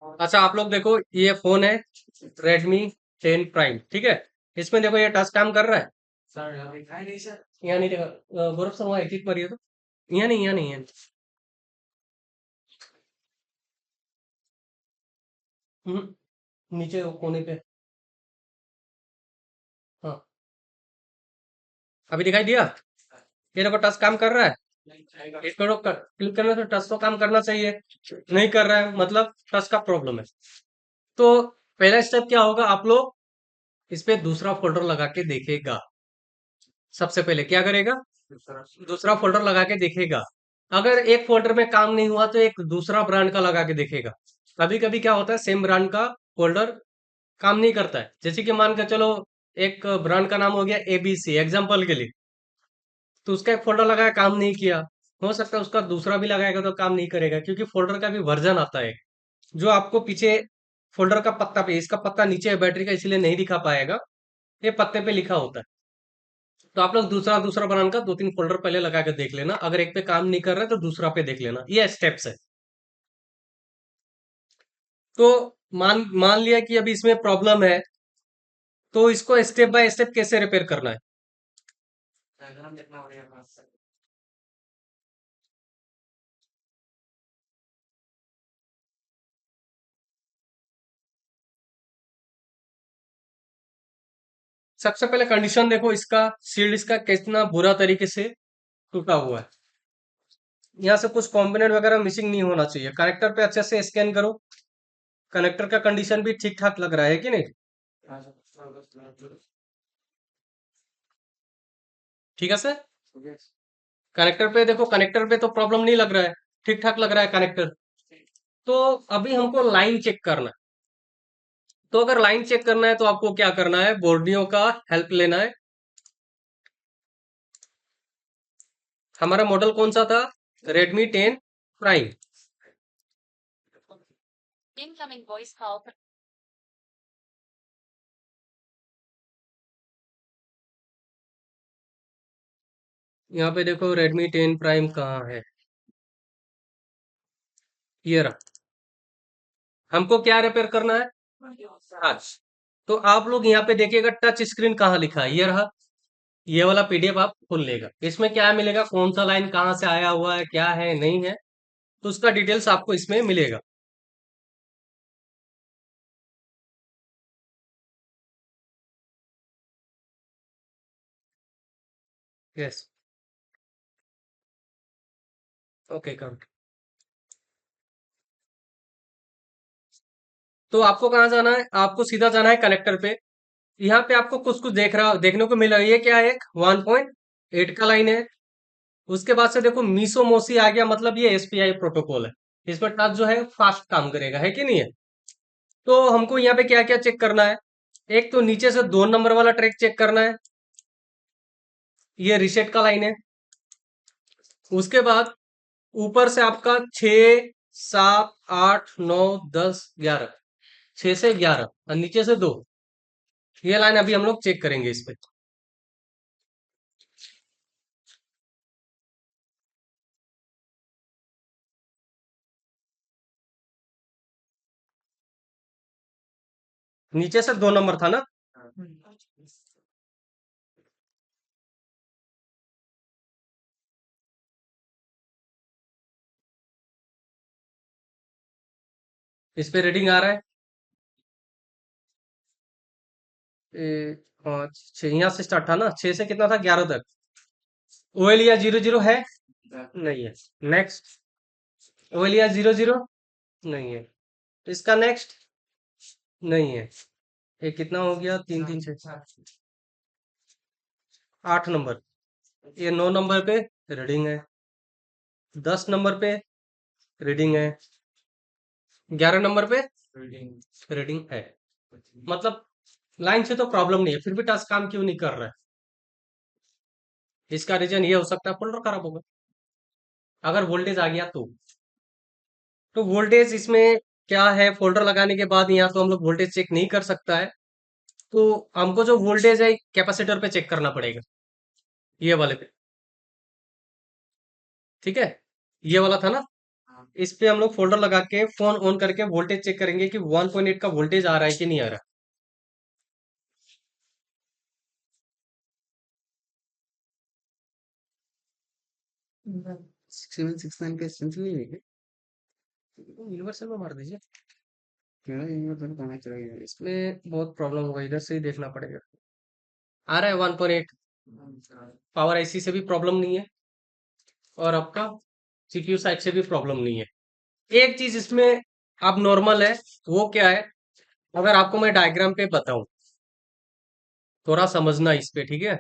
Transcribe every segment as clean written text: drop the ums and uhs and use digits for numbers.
अच्छा, आप लोग देखो, ये फोन है Redmi 10 Prime, ठीक है। इसमें देखो ये टच काम कर रहा है। यहाँ नहीं देखा, गौरव सर वहाँ एग्जिट मारिए तो। यहाँ नहीं, यहाँ नहीं है। नीचे वो कोने पे। हाँ, अभी दिखाई दिया। ये देखो टच काम कर रहा है। इसको क्लिक करने से टच तो काम करना चाहिए, नहीं कर रहा है, मतलब टच का प्रॉब्लम है। तो पहला स्टेप क्या होगा, आप लोग इस पे दूसरा फोल्डर लगा के देखेगा। सबसे पहले क्या करेगा, दूसरा फोल्डर लगा के देखेगा। अगर एक फोल्डर में काम नहीं हुआ तो एक दूसरा ब्रांड का लगा के देखेगा। कभी कभी क्या होता है, सेम ब्रांड का फोल्डर काम नहीं करता है। जैसे कि मान के चलो, एक ब्रांड का नाम हो गया ABC एग्जाम्पल के लिए, तो उसका एक फोल्डर लगाया काम नहीं किया। हो सकता है उसका दूसरा भी लगाएगा तो काम नहीं करेगा, क्योंकि फोल्डर का भी वर्जन आता है जो आपको पीछे फोल्डर का पत्ता पे, इसका पत्ता नीचे है बैटरी का, इसलिए नहीं दिखा पाएगा। ये पत्ते पे लिखा होता है। तो आप लोग दूसरा दूसरा बनाने का 2-3 फोल्डर पहले लगा के देख लेना। अगर एक पे काम नहीं कर रहा है तो दूसरा पे देख लेना। ये स्टेप्स है। तो मान मान लिया कि अभी इसमें प्रॉब्लम है, तो इसको स्टेप बाय स्टेप कैसे रिपेयर करना है। सबसे पहले कंडीशन देखो, इसका शील्ड इसका कितना बुरा तरीके से टूटा हुआ है। यहाँ से कुछ कंपोनेंट वगैरह मिसिंग नहीं होना चाहिए। कनेक्टर पे अच्छे से स्कैन करो। कनेक्टर का कंडीशन भी ठीक ठाक लग रहा है कि नहीं। ठीक है सर। कनेक्टर पे देखो, कनेक्टर पे तो प्रॉब्लम नहीं लग रहा है, ठीक ठाक लग रहा है कनेक्टर। तो अभी हमको लाइन चेक करना है। तो अगर लाइन चेक करना है तो आपको क्या करना है, बोर्डियो का हेल्प लेना है। हमारा मॉडल कौन सा था, Redmi 10 Prime। यहाँ पे देखो Redmi 10 Prime कहाँ है, ये रहा। हमको क्या रिपेयर करना है, टच। तो आप लोग यहाँ पे देखिएगा टच स्क्रीन कहाँ लिखा है, ये रहा। ये वाला PDF आप खोल लेगा। इसमें क्या मिलेगा, कौन सा लाइन कहाँ से आया हुआ है, क्या है नहीं है, तो उसका डिटेल्स आपको इसमें मिलेगा। यस। ओके, कम। तो आपको कहाँ जाना है, आपको सीधा जाना है कनेक्टर पे। यहाँ पे आपको कुछ कुछ देखने को मिल रहा है। ये क्या है, एक 1.8 का लाइन है। उसके बाद से देखो मीसो मोसी आ गया, मतलब ये SPI प्रोटोकॉल है। इसमें टच जो है फास्ट काम करेगा, है कि नहीं है। तो हमको यहाँ पे क्या क्या चेक करना है। एक तो नीचे से 2 नंबर वाला ट्रैक चेक करना है, ये रिसेट का लाइन है। उसके बाद ऊपर से आपका 6, 7, 8, 9, 10, 11, 6 से 11 और नीचे से 2, ये लाइन अभी हम लोग चेक करेंगे इस पे। नीचे से 2 नंबर था ना। इस पे रीडिंग आ रहा है। 5, 6 यहाँ से स्टार्ट था ना, 6 से कितना था, 11 तक। ओएल या 00 है, नहीं है। नेक्स्ट। ओएल या 00, नहीं है। इसका नेक्स्ट, नहीं है। ये कितना हो गया, 3, 3, 6, 8 नंबर। ये 9 नंबर पे रीडिंग है, 10 नंबर पे रीडिंग है, 11 नंबर पे रीडिंग है। मतलब लाइन से तो प्रॉब्लम नहीं है, फिर भी टास्क काम क्यों नहीं कर रहा है। इसका रीजन ये हो सकता है फोल्डर खराब होगा, अगर वोल्टेज आ गया तो वोल्टेज इसमें क्या है, फोल्डर लगाने के बाद यहाँ तो हम लोग वोल्टेज चेक नहीं कर सकता है। तो हमको जो वोल्टेज है कैपेसिटर पे चेक करना पड़ेगा, ये वाले पे। ठीक है, ये वाला था ना। इस पे हम लोग फोल्डर लगा के फोन ऑन करके वोल्टेज चेक करेंगे कि 1.8 का वोल्टेज आ रहा है कि नहीं आ रहा। 6769 का एसेंस नहीं है क्या? यूनिवर्सल में मार दीजिए। मेरा यूनिवर्सल कहाँ चला गया इसमें? इसमें बहुत प्रॉब्लम होगा, इधर से ही देखना पड़ेगा। आ रहा है 1.8। पावर आईसी से भी प्रॉब्लम नहीं है और आपका सीपीयू साइड से भी प्रॉब्लम नहीं है। एक चीज इसमें अब नॉर्मल है, वो क्या है, अगर आपको मैं डायग्राम पे बताऊं, थोड़ा समझना इस पे, ठीक है।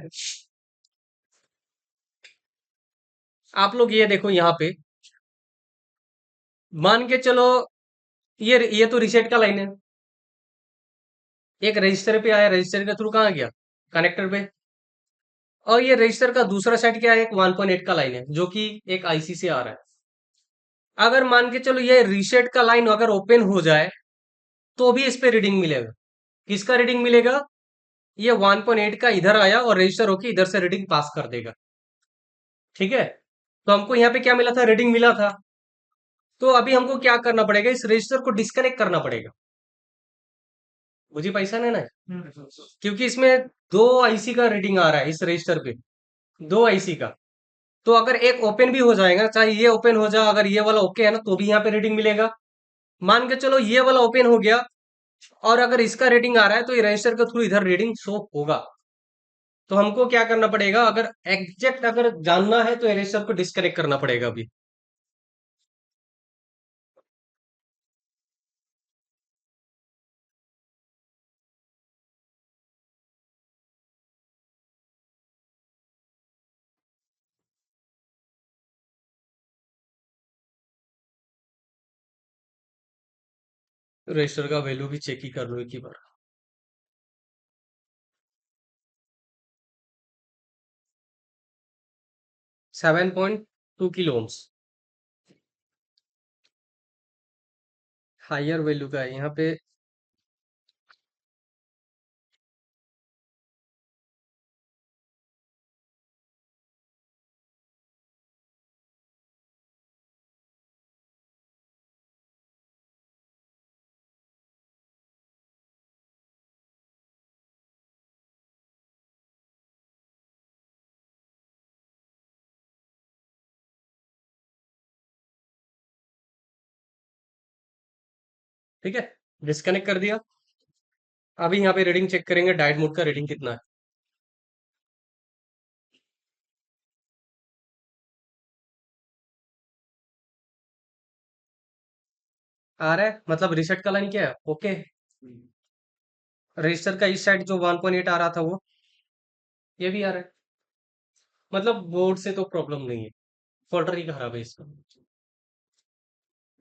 आप लोग ये देखो यहाँ पे, मान के चलो ये तो रीसेट का लाइन है, एक रजिस्टर पे आया, रजिस्टर के थ्रू कहाँ गया, कनेक्टर पे। और ये रजिस्टर का दूसरा साइड क्या है, एक 1.8 का लाइन है जो कि एक आईसी से आ रहा है। अगर मान के चलो ये रीसेट का लाइन अगर ओपन हो जाए तो भी इस पे रीडिंग मिलेगा। किसका रीडिंग मिलेगा, ये 1.8 का इधर आया और रजिस्टर होके इधर से रीडिंग पास कर देगा, ठीक है। तो हमको यहाँ पे क्या मिला था, रीडिंग मिला था। तो अभी हमको क्या करना पड़ेगा, इस रजिस्टर को डिस्कनेक्ट करना पड़ेगा। मुझे पैसा लेना है क्योंकि इसमें दो आईसी का रीडिंग आ रहा है इस रजिस्टर पे, दो आईसी का। तो अगर एक ओपन भी हो जाएगा, चाहे ये ओपन हो जाए, अगर ये वाला ओके है ना, तो भी यहाँ पे रीडिंग मिलेगा। मान के चलो ये वाला ओपन हो गया और अगर इसका रीडिंग आ रहा है तो ये रजिस्टर के थ्रू इधर रीडिंग शो होगा। तो हमको क्या करना पड़ेगा, अगर एग्जैक्ट अगर जानना है तो रजिस्टर को डिस्कनेक्ट करना पड़ेगा अभी। रजिस्टर का वैल्यू भी चेक ही कर लो एक ही बार। 7.2 किलो ओम्स हायर वैल्यू का है यहाँ पे। ठीक है, डिस्कनेक्ट कर दिया। अभी यहाँ पे रीडिंग चेक करेंगे, डायट मोड का रीडिंग कितना है। आ रहा है, मतलब रिसेट का लाइन क्या है, ओके। रजिस्टर का इस साइड जो 1.8 आ रहा था वो ये भी आ रहा है, मतलब बोर्ड से तो प्रॉब्लम नहीं है, फोल्डर ही खराब है इसका।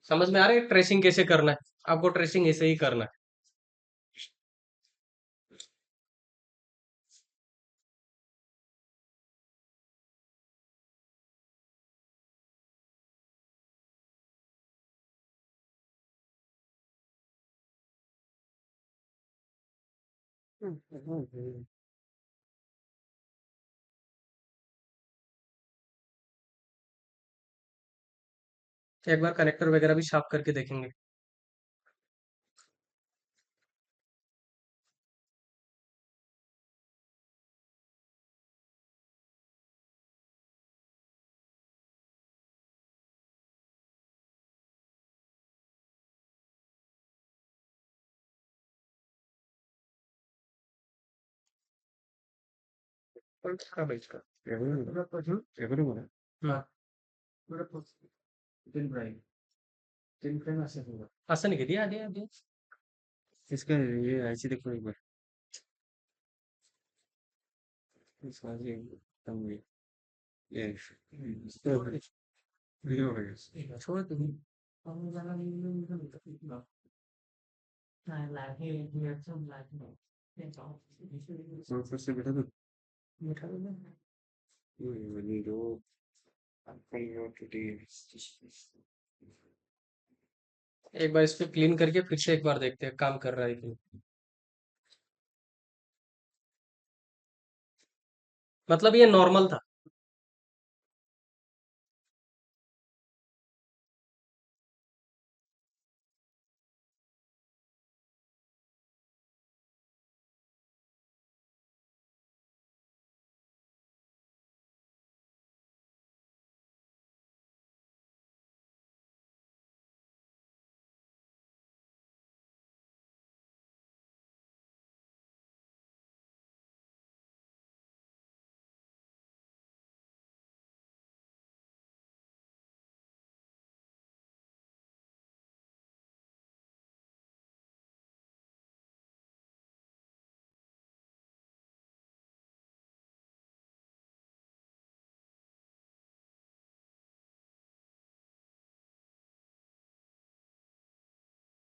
समझ में आ रहा है ट्रेसिंग कैसे करना है, आपको ट्रेसिंग ऐसे ही करना है। एक बार कनेक्टर वगैरह भी साफ करके देखेंगे। हाँ भाई इसका। Everyone. हम्म। असं नहीं दिया दिया दिया। इसका ये ऐसे देखो एक बार। इसका ये कम ये इसका वीडियो हो गया। छोड़ दो। ऊपर से बैठा तो बैठा दो ना। वीडियो आपका ये टूटी। एक बार इसको क्लीन करके फिर से एक बार देखते हैं काम कर रहा है कि नहीं। मतलब ये नॉर्मल था।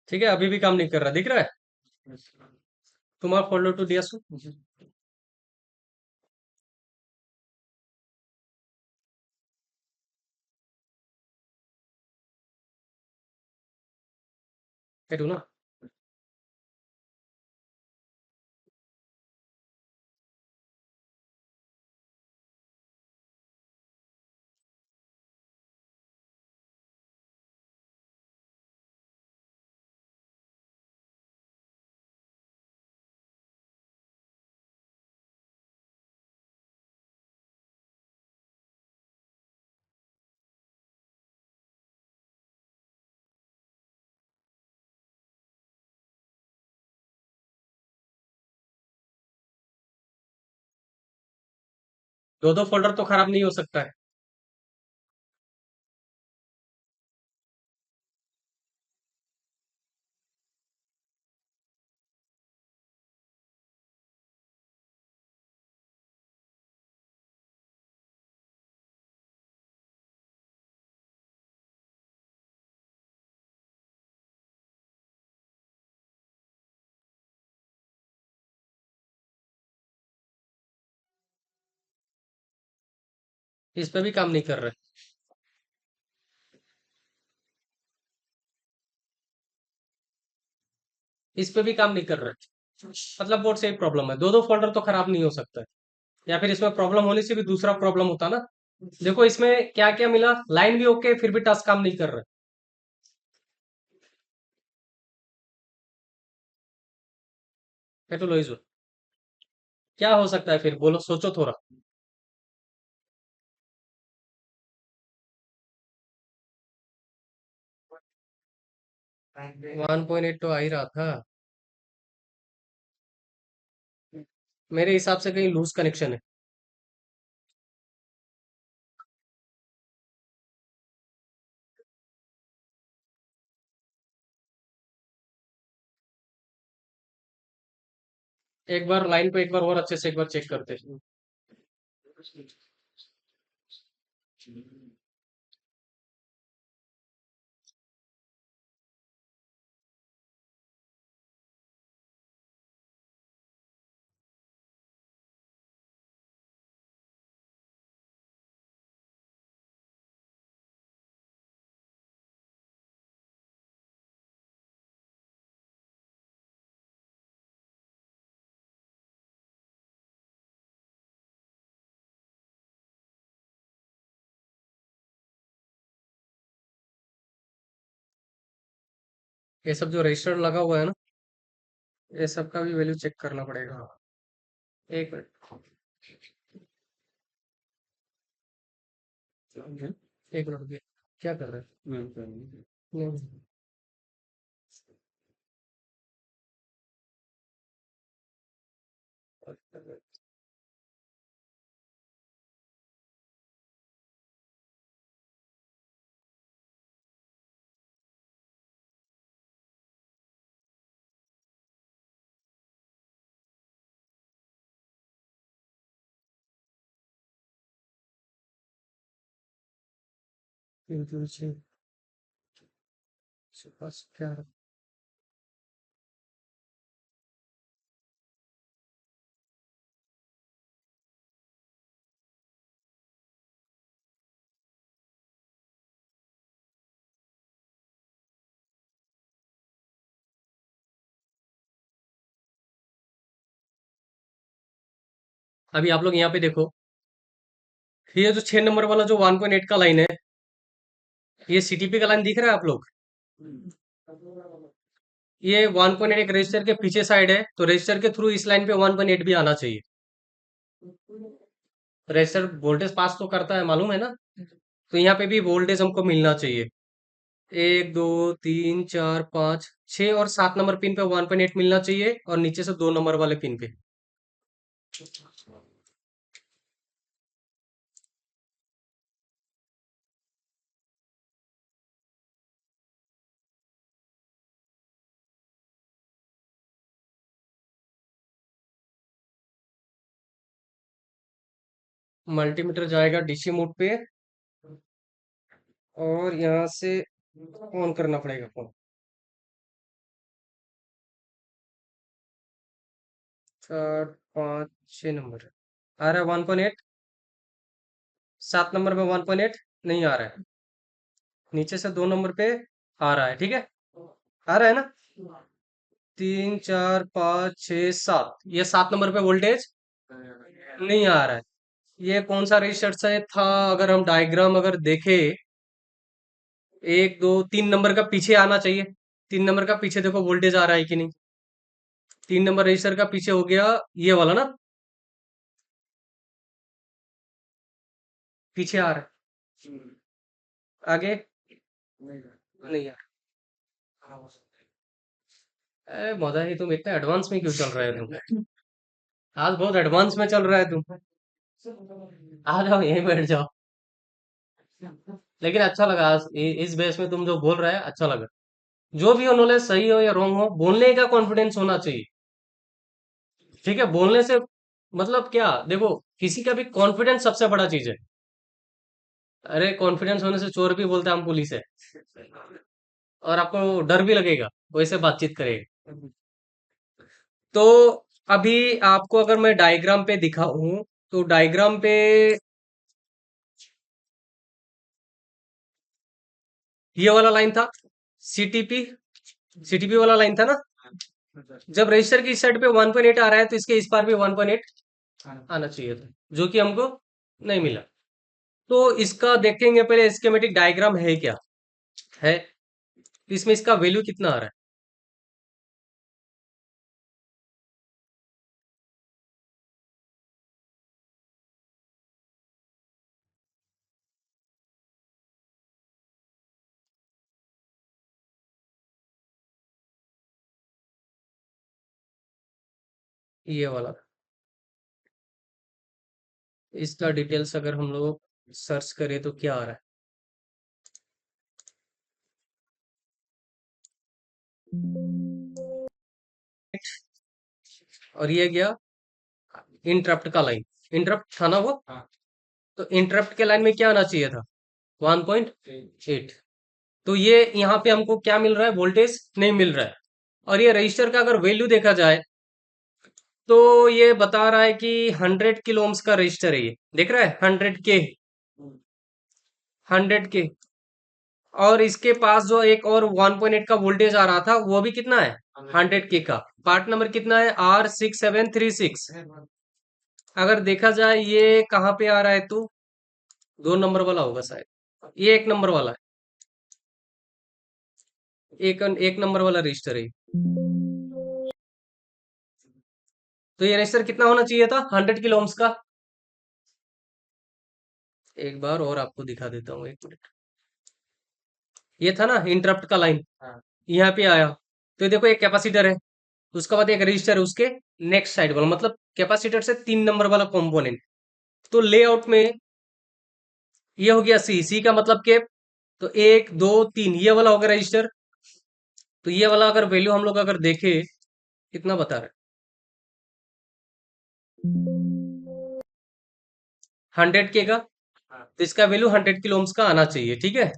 ठीक है, अभी भी काम नहीं कर रहा, दिख रहा है? तुम्हारा फोल्डर टू दिया सु करूँ ना? दो दो फोल्डर तो खराब नहीं हो सकता है। इस पे भी काम नहीं कर रहा है। इस पे भी काम नहीं कर रहा है। मतलब बोर्ड से ही प्रॉब्लम है, दो दो फोल्डर तो खराब नहीं हो सकता है। या फिर इसमें प्रॉब्लम होने से भी दूसरा प्रॉब्लम होता ना। देखो इसमें क्या क्या मिला, लाइन भी ओके, फिर भी टास्क काम नहीं कर रहा है। लो इस क्या हो सकता है फिर, बोलो, सोचो थोड़ा। 1.8 तो आ ही रहा था। मेरे हिसाब से कहीं लूज कनेक्शन है। एक बार लाइन पे एक बार और अच्छे से एक बार चेक करते हैं। ये सब जो रजिस्टर लगा हुआ है ना, ये सब का भी वैल्यू चेक करना पड़ेगा। एक मिनट। एक मिनट रुकिए। क्या कर रहे हैं? नहीं। क्या? अभी आप लोग यहाँ पे देखो, ये जो 6 नंबर वाला जो 1.8 का लाइन है, ये सीटीपी का लाइन दिख रहा है आप लोग? ये 1.8 एक रजिस्टर के पीछे साइड है, तो रजिस्टर के थ्रू इस लाइन पे 1.8 भी आना चाहिए। रजिस्टर वोल्टेज पास तो करता है, मालूम है ना? तो यहाँ पे भी वोल्टेज हमको मिलना चाहिए। एक दो तीन चार पाँच छः और 7 नंबर पिन पे 1.8 मिलना चाहिए, और नीचे से 2 नंबर वाले पिन पे। मल्टीमीटर जाएगा डीसी मोड पे, और यहाँ से ऑन करना पड़ेगा फोन। 4 5 6 नंबर आ रहा है 1.8। 7 नंबर में 1.8 नहीं आ रहा है। नीचे से 2 नंबर पे आ रहा है, ठीक है। आ रहा है ना। 3 4 5 6 7, ये 7 नंबर पे वोल्टेज नहीं आ रहा है। ये कौन सा रजिस्टर से था? अगर हम डायग्राम अगर देखें, 1 2 3 नंबर का पीछे आना चाहिए। 3 नंबर का पीछे देखो वोल्टेज आ रहा है कि नहीं। 3 नंबर रजिस्टर का पीछे हो गया ये वाला ना, पीछे आ रहा है। आगे नहीं आ रहा। अरे मजा ही, तुम इतना एडवांस में क्यों चल रहे हो तुम? आज बहुत एडवांस में चल रहा है तुम। आ जाओ यहीं बैठ जाओ। लेकिन अच्छा लगा आज इस बेस में तुम जो बोल रहे हैं अच्छा लगा। जो भी हो, नॉलेज सही हो या रॉन्ग हो, बोलने का कॉन्फिडेंस होना चाहिए। ठीक है, बोलने से मतलब क्या, देखो, किसी का भी कॉन्फिडेंस सबसे बड़ा चीज है। अरे कॉन्फिडेंस होने से चोर भी बोलता है हम पुलिस है, और आपको डर भी लगेगा वैसे बातचीत करेगा। तो अभी आपको अगर मैं डायग्राम पे दिखाऊं, तो डायग्राम पे ये वाला लाइन था, सीटीपी। सीटीपी वाला लाइन था ना। जब रजिस्टर की साइड पे 1.8 आ रहा है, तो इसके इस पार भी 1.8 आना चाहिए था, जो कि हमको नहीं मिला। तो इसका देखेंगे पहले, स्कीमेटिक डायग्राम है क्या है, इसमें इसका वैल्यू कितना आ रहा है ये वाला। इसका डिटेल्स अगर हम लोग सर्च करें तो क्या आ रहा है, और ये गया इंटरप्ट का लाइन। इंटरप्ट था ना वो। तो इंटरप्ट के लाइन में क्या आना चाहिए था? 1.8। तो ये यहाँ पे हमको क्या मिल रहा है? वोल्टेज नहीं मिल रहा है। और ये रजिस्टर का अगर वैल्यू देखा जाए, तो ये बता रहा है कि 100 किलो ओम्स का रजिस्टर है। ये देख रहा है 100 के, 100 के। और इसके पास जो एक और 1.8 का वोल्टेज आ रहा था, वो भी कितना है? 100 के का। पार्ट नंबर कितना है? R6736। अगर देखा जाए ये कहाँ पे आ रहा है, तो 2 नंबर वाला होगा शायद। ये 1 नंबर वाला है। एक नंबर वाला रजिस्टर है। तो ये रजिस्टर कितना होना चाहिए था? 100 किलो ओम्स का। एक बार और आपको दिखा देता हूँ, 1 मिनट। ये था ना इंटरप्ट का लाइन, यहाँ पे आया। तो ये देखो एक कैपेसिटर है, उसके बाद एक रजिस्टर है उसके नेक्स्ट साइड वाला, मतलब कैपेसिटर से 3 नंबर वाला कंपोनेंट। तो लेआउट में ये हो गया सी, सी का मतलब के, तो 1 2 3 ये वाला होगा रजिस्टर। तो ये वाला अगर वैल्यू हम लोग अगर देखे, कितना बता रहे? 100 के का। तो इसका वैल्यू 100 किलो ओम्स का आना चाहिए, ठीक है।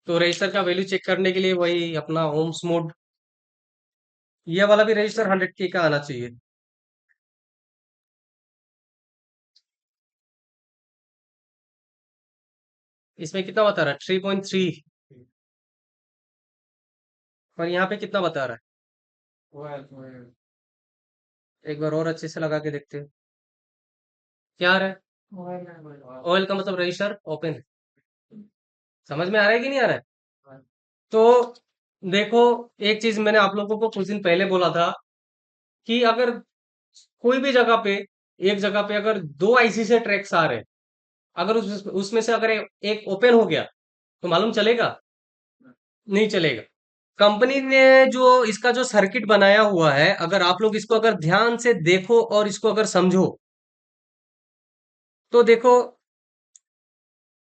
तो रजिस्टर का वैल्यू चेक करने के लिए वही अपना ओम्स मोड, ये वाला भी रजिस्टर 100 के का आना चाहिए। इसमें कितना बता रहा है? 3.3। और यहाँ पे कितना बता रहा है? एक बार और अच्छे से लगा के देखते हैं क्या आ रहा है। ऑयल का मतलब रजिस्टर ओपन है। समझ में आ रहा है कि नहीं आ रहा है? तो देखो, एक चीज मैंने आप लोगों को कुछ दिन पहले बोला था, कि अगर कोई भी जगह पे, एक जगह पे अगर दो आईसी से ट्रैक्स आ रहे हैं, अगर उसमें से अगर एक ओपन हो गया, तो मालूम चलेगा? नहीं चलेगा। कंपनी ने जो इसका जो सर्किट बनाया हुआ है, अगर आप लोग इसको अगर ध्यान से देखो और इसको अगर समझो, तो देखो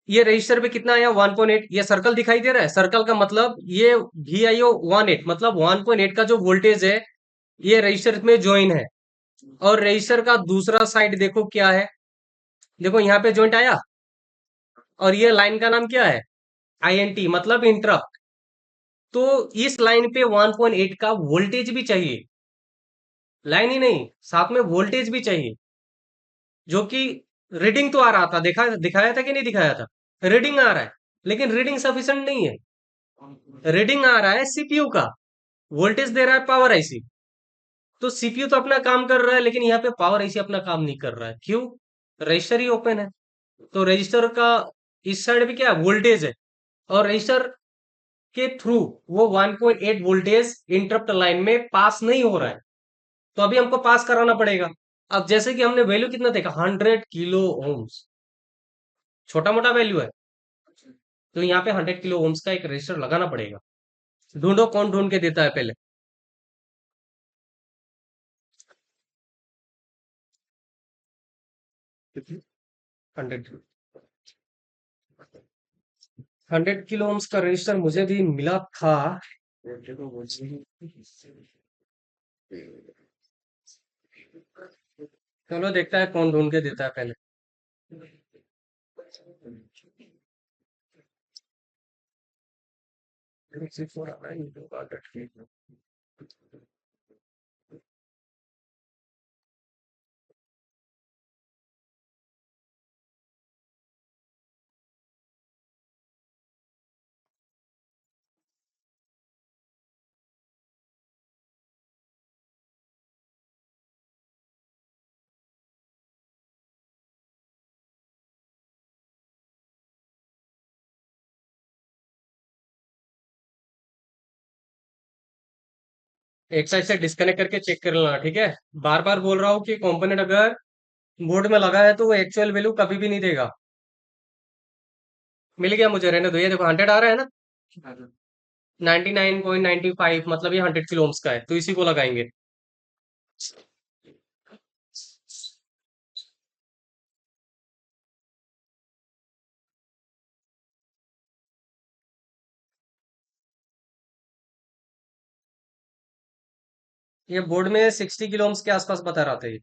ये रजिस्टर पे कितना आया? 1.8। ये सर्कल दिखाई दे रहा है, सर्कल का मतलब ये VIO 1.8, मतलब 1.8 का जो वोल्टेज है, ये रजिस्टर में ज्वाइन है। और रजिस्टर का दूसरा साइड देखो क्या है, देखो यहाँ पे ज्वाइंट आया। और ये लाइन का नाम क्या है? INT, मतलब इंटरप्ट। तो इस लाइन पे 1.8 का वोल्टेज भी चाहिए, लाइन ही नहीं, साथ में वोल्टेज भी चाहिए, जो कि रीडिंग तो आ रहा था, देखा दिखाया था कि नहीं दिखाया था, रीडिंग आ रहा है, लेकिन रीडिंग सफिशिएंट नहीं है। रीडिंग आ रहा है सीपीयू का, वोल्टेज दे रहा है पावर आईसी। तो सीपीयू तो अपना काम कर रहा है, लेकिन यहाँ पे पावर आईसी अपना काम नहीं कर रहा है। क्यों? रजिस्टर ही ओपन है। तो रजिस्टर का इस साइड पे क्या है, वोल्टेज है, और रजिस्टर के थ्रू वो 1.8 वोल्टेज इंटरप्ट लाइन में पास नहीं हो रहा है। तो अभी हमको पास कराना पड़ेगा। अब जैसे कि हमने वैल्यू कितना देखा, 100 किलो ओम्स, छोटा मोटा वैल्यू है। तो यहाँ पे 100 किलो ओम्स का एक रजिस्टर लगाना पड़ेगा। ढूंढो कौन ढूंढ के देता है पहले। 100 100 किलो ओम्स का रजिस्टर मुझे भी मिला था। वोल्टेज को बोलते चलो देखता है कौन ढूंढ के देता है पहले। एक साइड से डिस्कनेक्ट करके चेक कर लेना, ठीक है। बार बार बोल रहा हूँ कि कंपोनेंट अगर बोर्ड में लगा है तो वो एक्चुअल वैल्यू कभी भी नहीं देगा। मिल गया मुझे, रहने दो। ये देखो 100 आ रहा है ना, हैं। 99.95, मतलब ये 100 किलो ओम्स का है, तो इसी को लगाएंगे। ये बोर्ड में 60 किलो ओम्स के आसपास बता रहा था ये।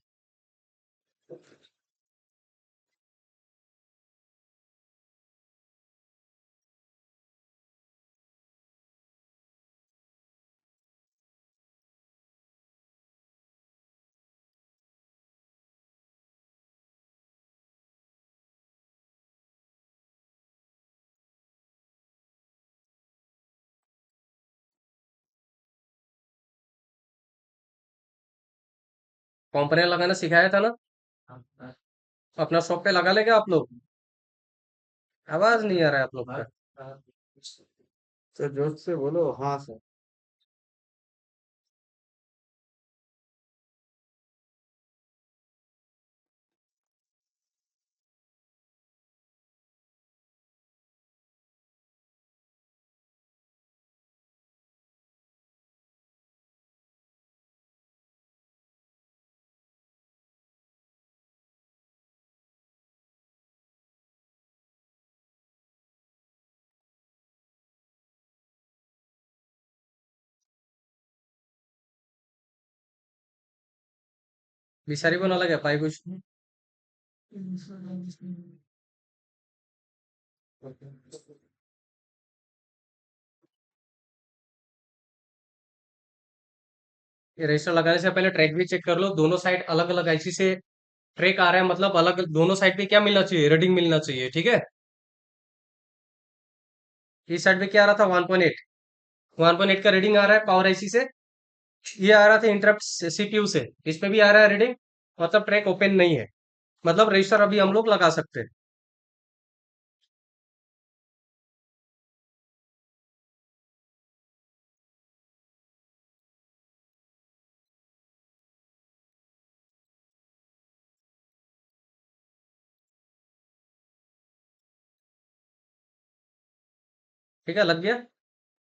कंपोनेंट लगाना सिखाया था ना, अपना शॉप पे लगा लेंगे आप लोग। आवाज नहीं आ रहा है आप लोग का। तो जोर से बोलो, हाँ सर। बिसारी को ना लगे पाई कुछ। ये रजिस्टर लगाने से पहले ट्रैक भी चेक कर लो, दोनों साइड अलग अलग आईसी से ट्रैक आ रहा है, मतलब अलग दोनों साइड पे क्या मिलना चाहिए, रीडिंग मिलना चाहिए, ठीक है। इस साइड पे क्या आ रहा था, 1.8, 1.8 का रीडिंग आ रहा है पावर आईसी से। ये आ रहा था इंटरप्ट सीपीयू से, इस पे भी आ रहा है रीडिंग, मतलब ट्रैक ओपन नहीं है, मतलब रजिस्टर अभी हम लोग लगा सकते हैं। ठीक है, लग गया।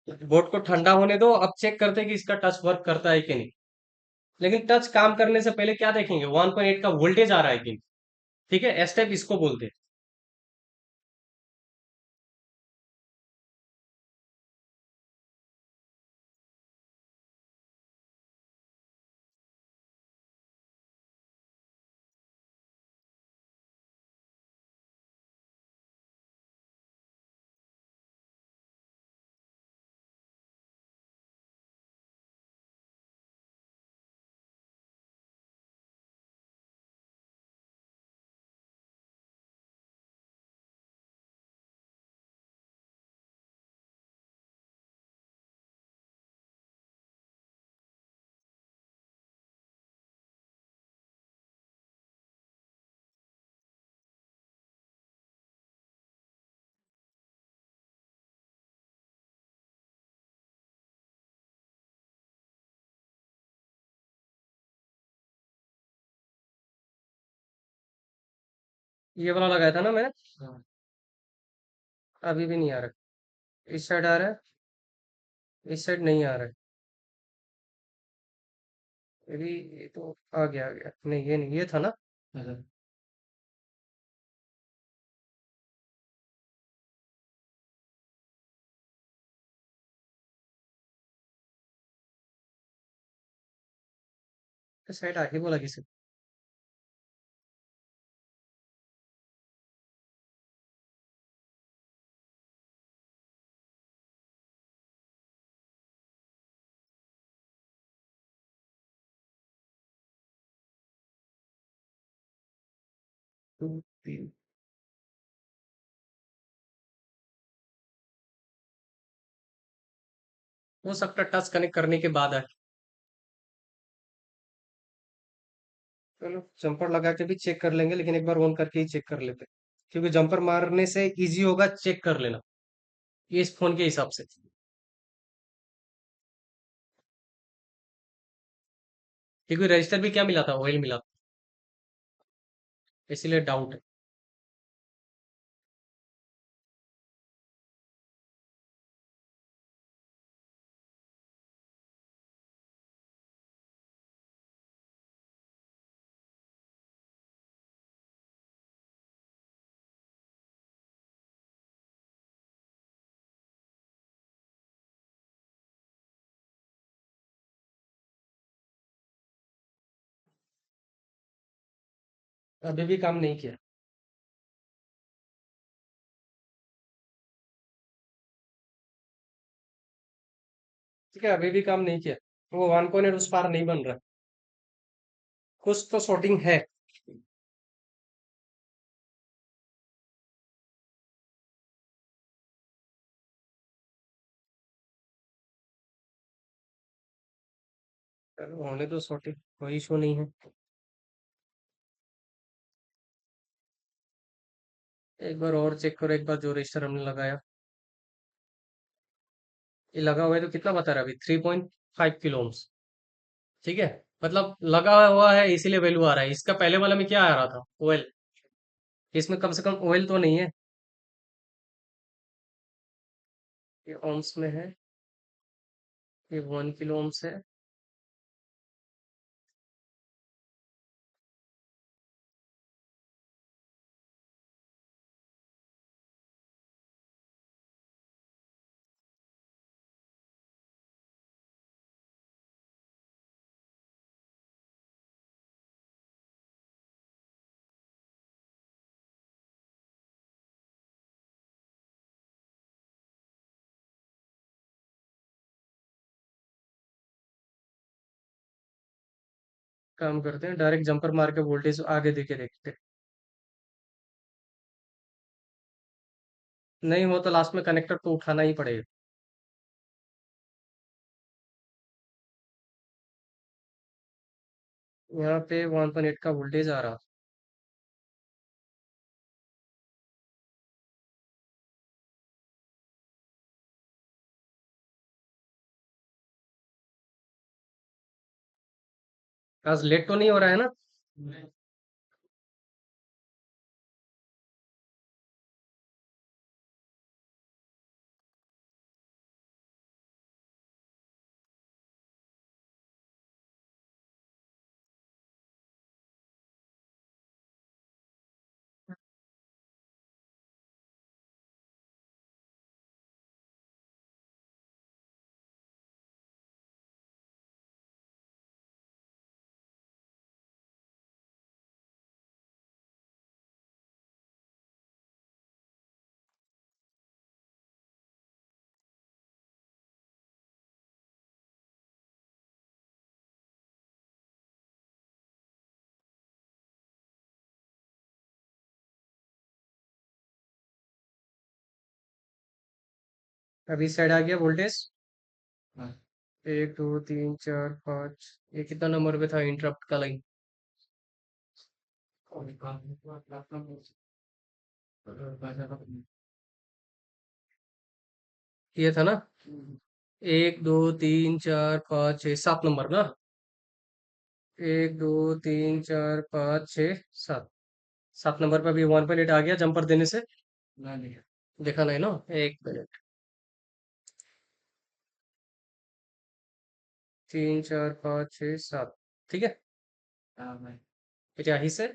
बोर्ड को ठंडा होने दो, अब चेक करते हैं कि इसका टच वर्क करता है कि नहीं। लेकिन टच काम करने से पहले क्या देखेंगे, 1.8 का वोल्टेज आ रहा है कि नहीं। ठीक है, स्टेप इसको बोलते हैं। ये वाला लगाया था ना मैंने। अभी भी नहीं आ रहा। इस साइड आ रहा है, इस साइड नहीं आ रहा है। अभी ये तो आ गया नहीं, ये नहीं, ये था ना। इस साइड आगे बोला किसी। 2 3। हो सकता है टच कनेक्ट करने के बाद आए। चलो जंपर लगा के भी चेक कर लेंगे, लेकिन एक बार ऑन करके ही चेक कर लेते हैं। क्योंकि जंपर मारने से इजी होगा चेक कर लेना, ये इस फोन के हिसाब से। क्योंकि रजिस्टर भी क्या मिला था, ऑयल मिला था, इसीलिए डाउट है। अभी भी काम नहीं किया। ठीक है, अभी भी काम नहीं किया। वो 1.8 उस पार नहीं बन रहा। कुछ तो शॉर्टिंग है। चलो होने दो शॉर्टिंग, कोई इशू नहीं है। एक बार और चेक करो, एक बार जो रजिस्टर हमने लगाया। ये लगा हुआ है तो कितना बता रहा है अभी, 3.5 किलो ohms। ठीक है, मतलब लगा हुआ है इसीलिए वैल्यू आ रहा है। इसका पहले वाला में क्या आ रहा था, ऑयल। इसमें कम से कम ऑयल तो नहीं है। ये ohms में है, ये 1 किलो ohms है। काम करते हैं, डायरेक्ट जंपर मार के वोल्टेज आगे देके देखते हैं। नहीं हो तो लास्ट में कनेक्टर तो उठाना ही पड़ेगा। यहाँ पे 1.8 का वोल्टेज आ रहा। आज लेट तो नहीं हो रहा है ना। अभी साइड आ गया वोल्टेज। 1 2 3 4 5। ये कितना नंबर पे था इंटरप्ट का लाइन। ये था ना। 1 2 3 4 5 6 7 नंबर ना। 1 2 3 4 5 6 7। 7 नंबर पे अभी 1.8 आ गया जंपर देने से। देखा नहीं ना, एक मिनट। 3 4 5 6 7। ठीक है। फिर यहीं से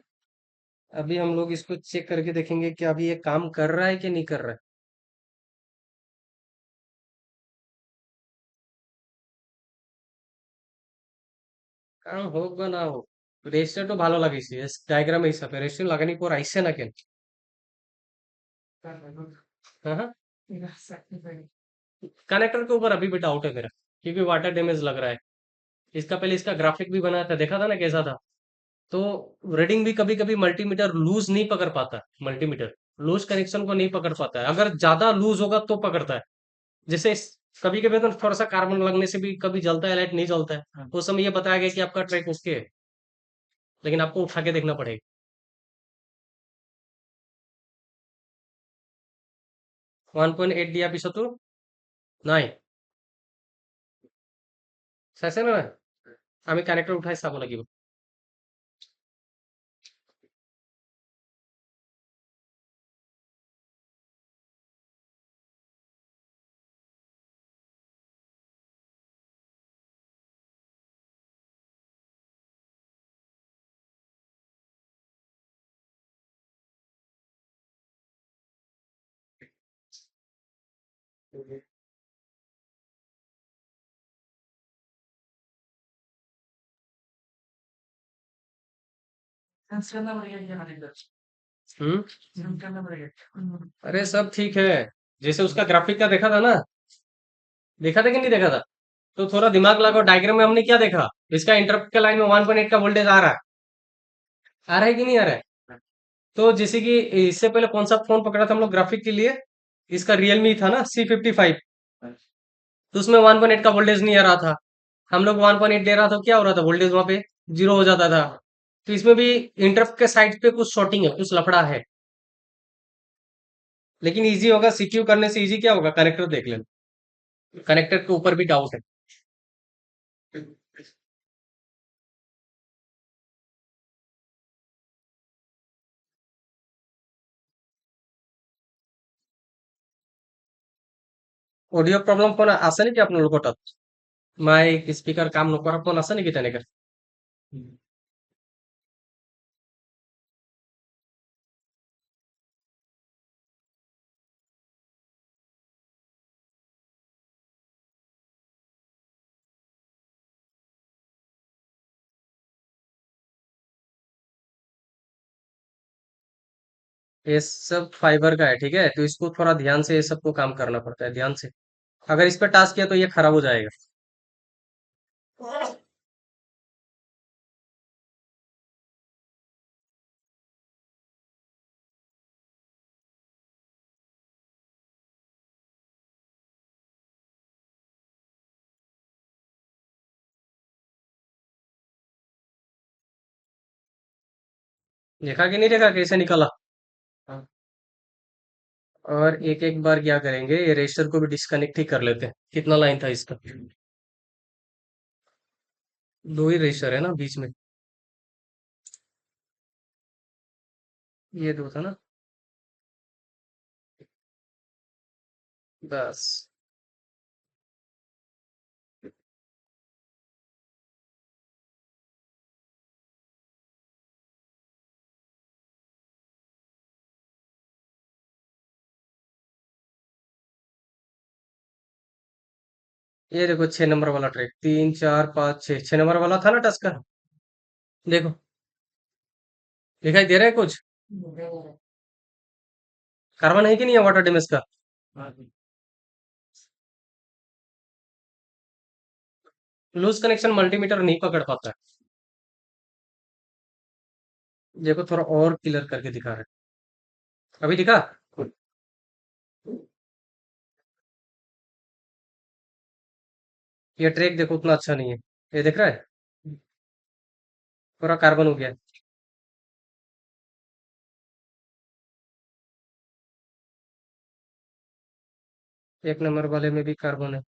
अभी हम लोग इसको चेक करके देखेंगे कि अभी ये काम कर रहा है कि नहीं कर रहा है। কারণ হোক বা না হোক, রেজিস্টার তো ভালো লাগাইছি, ডায়াগ্রাম হিসাবে রেজিস্টার লাগানোর পর আইসে না কেন? हाँ हाँ। कनेक्टर के ऊपर अभी भी डाउट है मेरा, क्योंकि वाटर डैमेज लग रहा है। इसका पहले इसका ग्राफिक भी बनाया था, देखा था ना कैसा था। तो रीडिंग भी कभी कभी मल्टीमीटर लूज नहीं पकड़ पाता, मल्टीमीटर लूज कनेक्शन को नहीं पकड़ पाता है, अगर ज्यादा लूज होगा तो पकड़ता है। जैसे कभी कभी तो थोड़ा सा कार्बन लगने से भी कभी जलता है, लाइट नहीं जलता है, उस समय ये बताया गया कि आपका ट्रैक उसके है, लेकिन आपको उठा के देखना पड़ेगा। 1.8 দিয়া পিছতো নাই, চাইছে নে নাই? আমি কানেক্টৰ উঠাই চাব লাগিব। हम्म। अरे सब ठीक है। जैसे उसका ग्राफिक का देखा था ना, देखा था कि नहीं देखा था? तो थोड़ा दिमाग लगाओ, डायग्राम में हमने क्या देखा? इसका इंटरप्ट के लाइन में 1.8 का वोल्टेज आ रहा है, आ रहा है कि नहीं आ रहा है? तो जैसे कि इससे पहले कौन सा फोन पकड़ा था हम लोग ग्राफिक के लिए? इसका रियलमी था ना, C55। तो उसमें 1.8 का वोल्टेज नहीं आ रहा था, हम लोग 1.8 दे रहा था, क्या हो रहा था? वोल्टेज वहां पे जीरो हो जाता था। तो इसमें भी इंटरप्ट के साइड पे कुछ शॉर्टिंग है, कुछ लफड़ा है। लेकिन इजी होगा, सीक्यू करने से इजी क्या होगा? कनेक्टर देख लेना, कनेक्टर के ऊपर भी डाउट है। অডিও প্রবলেম কোন আছে নেকি আপোনালোকৰ তাত? মাইক স্পিকাৰ কাম নকৰা ফোন আছে নেকি তেনেকে? ये सब फाइबर का है, ठीक है, तो इसको थोड़ा ध्यान से ये सबको काम करना पड़ता है, ध्यान से। अगर इस पे टास्क किया तो ये खराब हो जाएगा। देखा कि नहीं देखा कैसे निकला? हाँ। और एक एक बार क्या करेंगे, ये रजिस्टर को भी डिस्कनेक्ट ही कर लेते हैं। कितना लाइन था इसका? दो ही रजिस्टर है ना बीच में, ये दो था ना, बस। ये देखो 6 नंबर वाला ट्रैक, 3 4 5 6, 6 नंबर वाला था ना टच का। देखो, दिखाई दे रहा है कुछ? कार्बन है कि नहीं है वाटर डैमेज का? लूज कनेक्शन मल्टीमीटर नहीं पकड़ पाता है। देखो थोड़ा और क्लियर करके दिखा रहा है, अभी दिखा? ये ट्रैक देखो उतना अच्छा नहीं है, ये दिख रहा है, पूरा कार्बन हो गया है। 1 नंबर वाले में भी कार्बन है।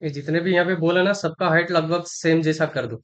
ये जितने भी यहाँ पे बोले ना सबका हाइट लगभग सेम जैसा कर दो।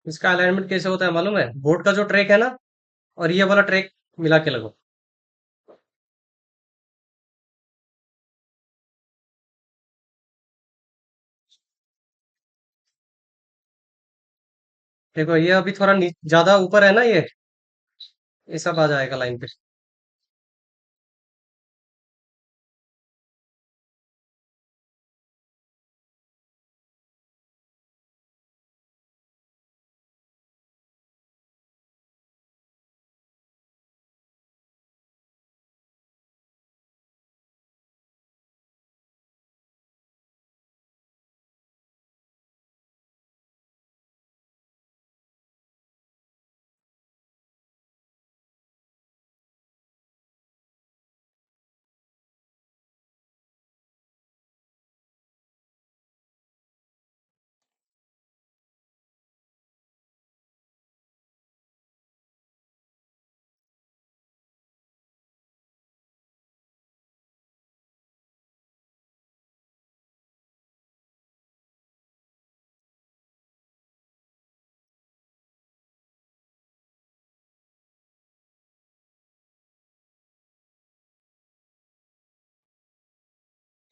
इसका अलाइनमेंट कैसे होता है मालूम है? बोर्ड का जो ट्रैक है ना और ये वाला ट्रैक मिला के लगो। देखो ये अभी थोड़ा ज्यादा ऊपर है ना ये सब आ जाएगा लाइन पे।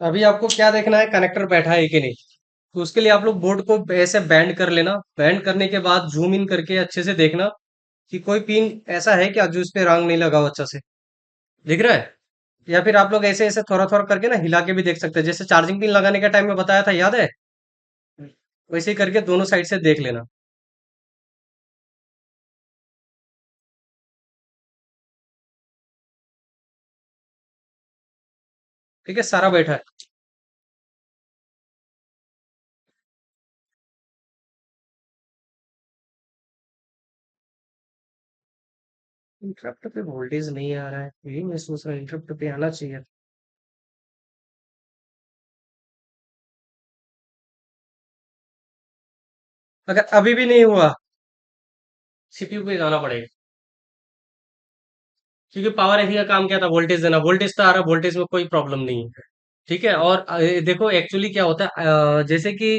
अभी आपको क्या देखना है, कनेक्टर बैठा है कि नहीं। तो उसके लिए आप लोग बोर्ड को ऐसे बैंड कर लेना। बैंड करने के बाद जूम इन करके अच्छे से देखना कि कोई पिन ऐसा है क्या जो इस पे रंग नहीं लगा हो अच्छा से, दिख रहा है। या फिर आप लोग ऐसे ऐसे थोड़ा थोड़ा करके ना हिला के भी देख सकते हैं, जैसे चार्जिंग पिन लगाने के टाइम में बताया था, याद है। वैसे ही करके दोनों साइड से देख लेना। ठीक है, सारा बैठा है। इंटरप्ट पे वोल्टेज नहीं आ रहा है, यही मैं सोच रहा हूँ, इंटरप्ट पे आना चाहिए। अगर अभी भी नहीं हुआ, सीपीयू पे जाना पड़ेगा। क्योंकि पावर एसी का काम क्या था, वोल्टेज देना। वोल्टेज तो आ रहा है, वोल्टेज में कोई प्रॉब्लम नहीं है। ठीक है। और देखो एक्चुअली क्या होता है, जैसे कि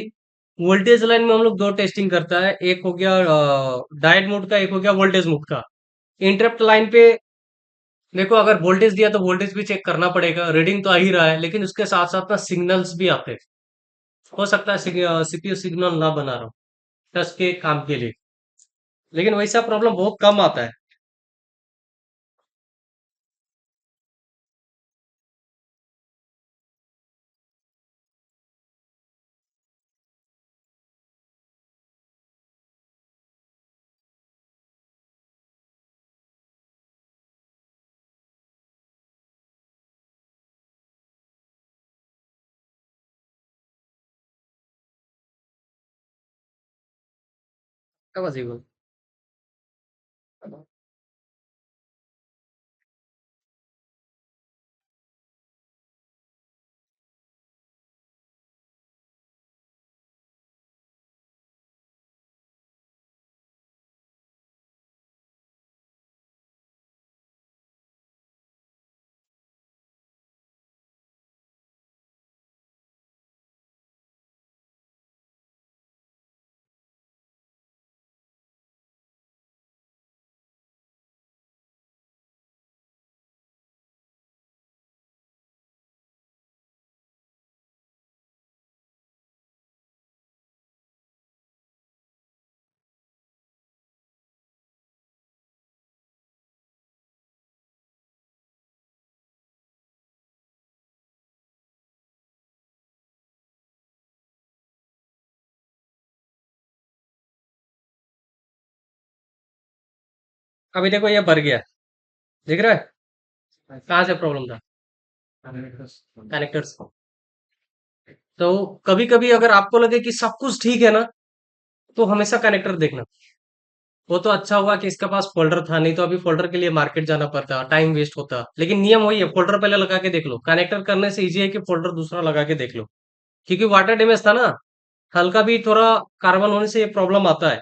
वोल्टेज लाइन में हम लोग दो टेस्टिंग करता है, एक हो गया डायोड मोड का, एक हो गया वोल्टेज मोड का। इंटरप्ट लाइन पे देखो, अगर वोल्टेज दिया तो वोल्टेज भी चेक करना पड़ेगा, रीडिंग तो आ ही रहा है, लेकिन उसके साथ साथ ना सिग्नल्स भी आते हैं। हो सकता है सीपीयू सिग्नल ना बना रहा हो टच के काम के लिए, लेकिन वैसा प्रॉब्लम बहुत कम आता है। क्या बजेगा। अभी देखो ये भर गया, दिख रहा है। कहाँ से प्रॉब्लम था, कनेक्टर्स। तो कभी कभी अगर आपको लगे कि सब कुछ ठीक है ना, तो हमेशा कनेक्टर देखना। वो तो अच्छा हुआ कि इसके पास फोल्डर था, नहीं तो अभी फोल्डर के लिए मार्केट जाना पड़ता, टाइम वेस्ट होता। लेकिन नियम वही है, फोल्डर पहले लगा के देख लो। कनेक्टर करने से इजी है कि फोल्डर दूसरा लगा के देख लो। क्योंकि वाटर डैमेज था ना, हल्का भी थोड़ा कार्बन होने से ये प्रॉब्लम आता है।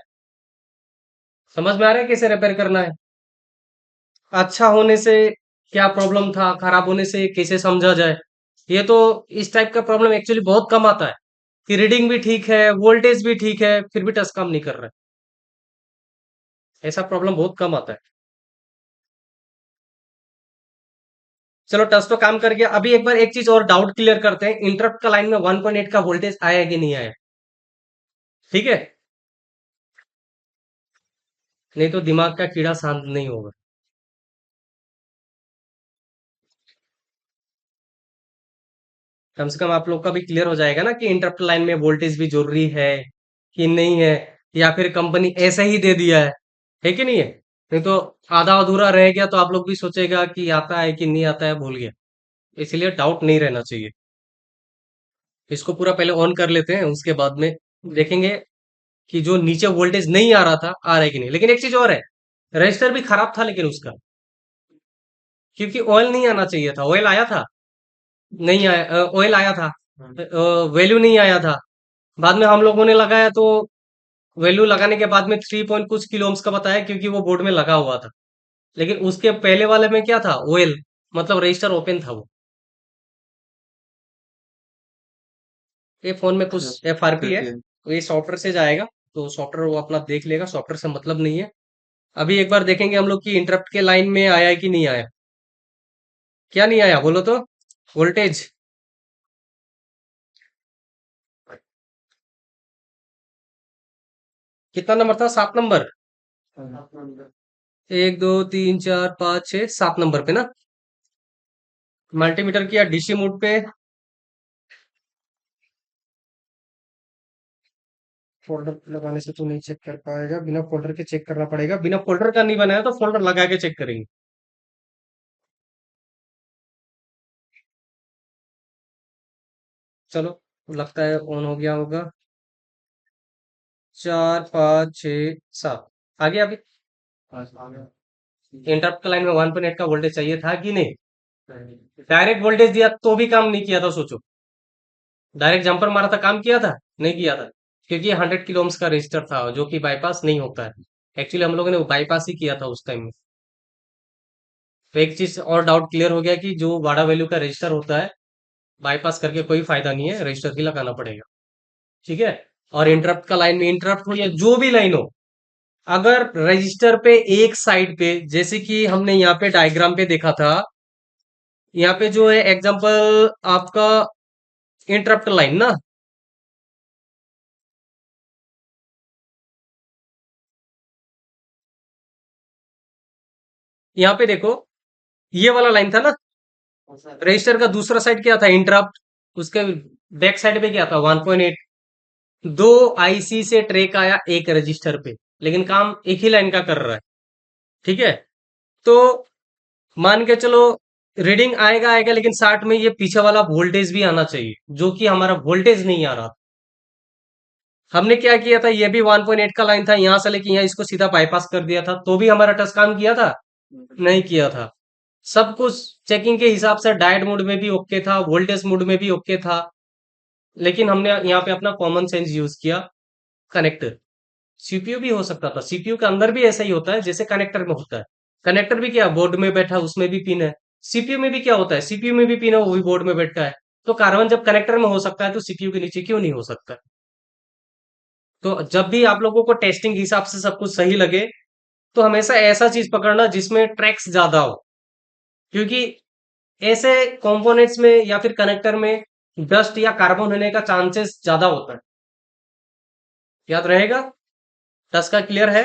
समझ में आ रहा है कैसे रिपेयर करना है। अच्छा होने से क्या प्रॉब्लम था, खराब होने से कैसे समझा जाए। ये तो इस टाइप का प्रॉब्लम एक्चुअली बहुत कम आता है, कि रीडिंग भी ठीक है, वोल्टेज भी ठीक है, फिर भी टच काम नहीं कर रहा है। ऐसा प्रॉब्लम बहुत कम आता है। चलो, टच तो काम कर गया। अभी एक बार एक चीज और डाउट क्लियर करते हैं, इंटरप्ट का लाइन में 1.8 का वोल्टेज आया कि नहीं आया। ठीक है, नहीं तो दिमाग का कीड़ा शांत नहीं होगा। कम से कम आप लोग का भी क्लियर हो जाएगा ना कि इंटरप्ट लाइन में वोल्टेज भी जरूरी है कि नहीं है, या फिर कंपनी ऐसा ही दे दिया है कि नहीं है। नहीं तो आधा अधूरा रह गया तो आप लोग भी सोचेगा कि आता है कि नहीं आता है, भूल गया। इसलिए डाउट नहीं रहना चाहिए। इसको पूरा पहले ऑन कर लेते हैं, उसके बाद में देखेंगे कि जो नीचे वोल्टेज नहीं आ रहा था, आ रहा है कि नहीं। लेकिन एक चीज और है, रजिस्टर भी खराब था लेकिन उसका, क्योंकि ऑयल नहीं आना चाहिए था। ऑयल आया था, नहीं आया। ऑयल आया था, वैल्यू नहीं आया था। बाद में हम लोगों ने लगाया तो वैल्यू लगाने के बाद में 3 पॉइंट कुछ किलो ओम्स का बताया, क्योंकि वो बोर्ड में लगा हुआ था। लेकिन उसके पहले वाले में क्या था, ऑयल, मतलब रजिस्टर ओपन था वो। ये फोन में कुछ एफआरपी है, तो ये सॉफ्टवेयर से जाएगा। तो सॉफ्टवेयर वो अपना देख लेगा, सॉफ्टवेयर से मतलब नहीं है। अभी एक बार देखेंगे हम लोग कि इंटरप्ट के लाइन में आया है कि नहीं आया। क्या नहीं आया बोलो तो, वोल्टेज। कितना नंबर था? 7 नंबर। 1 2 3 4 5 6 7 नंबर पे ना। मल्टीमीटर किया डीसी मोड पे। फोल्डर लगाने से तू नहीं चेक कर पाएगा, बिना फोल्डर के चेक करना पड़ेगा। बिना फोल्डर का नहीं बनाया तो फोल्डर लगा के चेक करेंगे। चलो, लगता है ऑन हो गया होगा। 4 5 6 7 आ गया अभी। इंटरप्ट लाइन में 1.8 का वोल्टेज चाहिए था कि नहीं? डायरेक्ट वोल्टेज दिया तो भी काम नहीं किया था, सोचो। डायरेक्ट जंपर मारा था, काम किया था? नहीं किया था, क्योंकि ये 100 किलो ओम्स का रजिस्टर था जो कि बाईपास नहीं होता है। एक्चुअली हम लोगों ने बाईपास ही किया था उस टाइम में। तो एक चीज और डाउट क्लियर हो गया कि जो वाडा वैल्यू का रजिस्टर होता है, बाईपास करके कोई फायदा नहीं है, रजिस्टर ही लगाना पड़ेगा। ठीक है। और इंटरप्ट का लाइन में इंटरप्ट हो या जो भी लाइन हो, अगर रजिस्टर पे एक साइड पे, जैसे कि हमने यहाँ पे डायग्राम पे देखा था, यहाँ पे जो है एग्जांपल आपका इंटरप्ट लाइन ना, यहाँ पे देखो, ये वाला लाइन था ना, रजिस्टर का दूसरा साइड क्या था? इंटरप्ट। उसके बैक साइड पे क्या था? 1.8। दो आईसी से ट्रैक आया एक रजिस्टर पे, लेकिन काम एक ही लाइन का कर रहा है। ठीक है। तो मान के चलो, रीडिंग आएगा आएगा, लेकिन साथ में ये पीछे वाला वोल्टेज भी आना चाहिए, जो कि हमारा वोल्टेज नहीं आ रहा। हमने क्या किया था, ये भी 1.8 का लाइन था, यहां से लेके यहाँ इसको सीधा बाईपास कर दिया था, तो भी हमारा टच काम किया था? नहीं किया था। सब कुछ चेकिंग के हिसाब से डायट मोड में भी ओके था, वोल्टेज मोड में भी ओके था, लेकिन हमने यहाँ पे अपना कॉमन सेंस यूज किया। कनेक्टर, सीपीयू भी हो सकता था, सीपीयू के अंदर भी ऐसा ही होता है जैसे कनेक्टर में होता है। कनेक्टर भी क्या, बोर्ड में बैठा उसमें भी पिन है। सीपीयू में भी क्या होता है, सीपीयू में भी पिन है, वो भी बोर्ड में बैठा है। तो कार्बन जब कनेक्टर में हो सकता है तो सीपीयू के नीचे क्यों नहीं हो सकता? तो जब भी आप लोगों को टेस्टिंग के हिसाब से सब कुछ सही लगे, तो हमेशा ऐसा चीज पकड़ना जिसमें ट्रैक्स ज्यादा हो, क्योंकि ऐसे कंपोनेंट्स में या फिर कनेक्टर में डस्ट या कार्बन होने का चांसेस ज्यादा होता है। याद रहेगा? टच का क्लियर है?